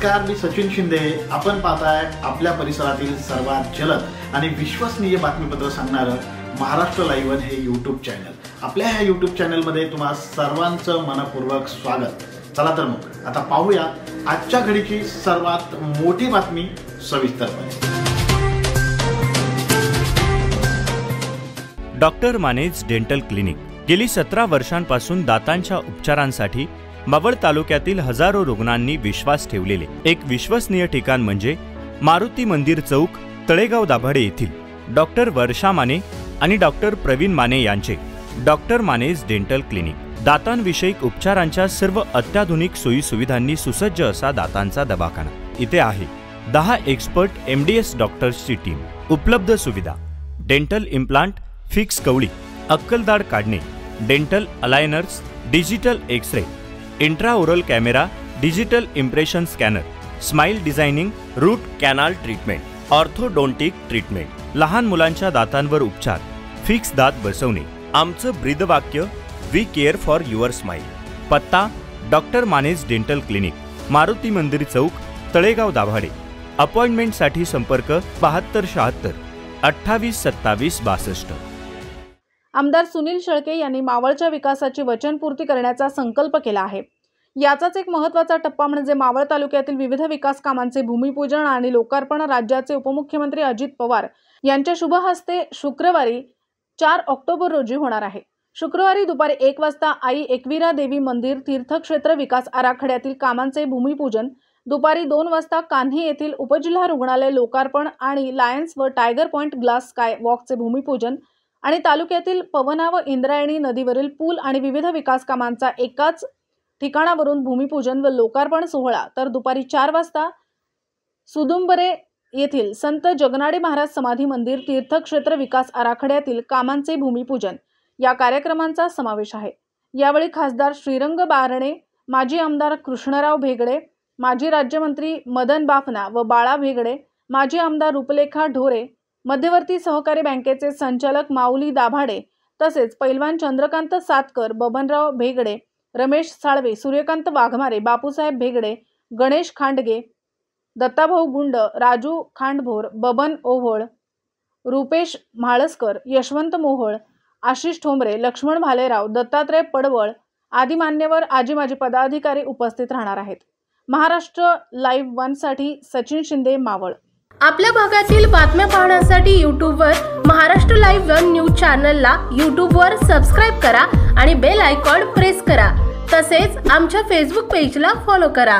नमस्कार, मी सचिन शिंदे। आपण पाहताय आपल्या परिसरातील सर्वात जलद आणि विश्वसनीय बातमीपत्र सांगणारं महाराष्ट्र लाईव्ह हे YouTube चॅनल। आपल्या ह्या YouTube चॅनल मध्ये तुम्हा सर्वांचं मनपूर्वक स्वागत। चला तर मग आता पाहूया आजच्या घडीची सर्वात मोठी बातमी सविस्तरपणे। डॉक्टर मानेज डेंटल क्लिनिक गेली 17 वर्षांपासून दातांच्या उपचारांसाठी मावळ तालुक्यातील हजारो रुग्णांनी विश्वास ठेवलेले एक विश्वसनीय ठिकाण म्हणजे मारुती मंदिर चौक, तळेगाव दाभाडे येथील डॉक्टर वर्षा माने आणि डॉक्टर प्रवीण माने यांचे डॉक्टर मानेज डेंटल क्लिनिक। दातांविषयक उपचारांच्या सर्व अत्याधुनिक सोयी सुविधांनी सुसज्ज असा दातांचा दवाखाना इथे आहे। 10 एक्सपर्ट MDS डॉक्टर्सची टीम, उपलब्ध सुविधा डेंटल इम्प्लांट, फिक्स कवळी, अक्कल दाढ काढणे, dental aligners, digital x-ray, intraoral camera, digital impression scanner, smile designing, root canal treatment, orthodontic treatment, लहान मुलांच्या दातांवर उपचार, फिक्स दात बसवणे। आमचं ब्रीदवाक्य we care for your smile. पत्ता डॉक्टर मानेज डेंटल क्लिनिक, मारुती मंदिर चौक, तळेगाव दाभाडे। अपॉइंटमेंटसाठी संपर्क 7276 28 27 62। आमदार सुनील शेळके यांनी मावळच्या विकासाची वचनपूर्ती करण्याचा संकल्प केला आहे। याचाच एक महत्त्वाचा टप्पा म्हणजे मावळ तालुक्यातील विविध विकास कामांचे भूमिपूजन आणि लोकार्पण राज्याचे उपमुख्यमंत्री अजित पवार यांच्या शुभ हस्ते शुक्रवारी 4 ऑक्टोबर रोजी होणार आहे। शुक्रवारी दुपारी 1 वाजता आई एकवीरा देवी मंदिर तीर्थक्षेत्र विकास आराखड्यातील कामांचे भूमिपूजन, दुपारी 2 वाजता कान्हे येथील उपजिल्हा रुग्णालय लोकार्पण आणि लायन्स व टायगर पॉइंट ग्लास स्काय वॉकचे भूमिपूजन आणि तालुक्यातील पवना व इंद्रायणी नदीवरील पूल आणि विविध विकास कामांचा एकाच ठिकाणावरून भूमिपूजन व लोकार्पण सोहळा, तर दुपारी 4 वाजता सुदुंबरे येथील संत जगनाडे महाराज समाधी मंदिर तीर्थक्षेत्र विकास आराखड्यातील कामांचे भूमिपूजन या कार्यक्रमांचा समावेश आहे। यावेळी खासदार श्रीरंग बारणे, माजी आमदार कृष्णराव भेगडे, माजी राज्यमंत्री मदन बाफना व बाळा भेगडे, माजी आमदार रूपलेखा ढोरे, मध्यवर्ती सहकारी बँकेचे संचालक माऊली दाभाडे तसेच पैलवान चंद्रकांत सातकर, बबनराव भेगडे, रमेश साळवे, सूर्यकांत वाघमारे, बापूसाहेब भेगडे, गणेश खांडगे, दत्ताभाऊ गुंड, राजू खांडभोर, बबन ओव्होळ, रुपेश म्हाळसकर, यशवंत मोहोळ, आशिष ठोंबरे, लक्ष्मण भालेराव, दत्तात्रय पडवळ आदी मान्यवर आजी माजी पदाधिकारी उपस्थित राहणार आहेत। महाराष्ट्र लाईव्ह 1 साठी सचिन शिंदे, मावळ। आपल्या भागातील बातम्या पाहण्यासाठी यूट्यूबवर महाराष्ट्र लाईव्ह 1 न्यूज चॅनलला यूट्यूबवर सबस्क्राईब करा आणि बेल आयकॉन प्रेस करा। तसेच आमच्या फेसबुक पेजला फॉलो करा।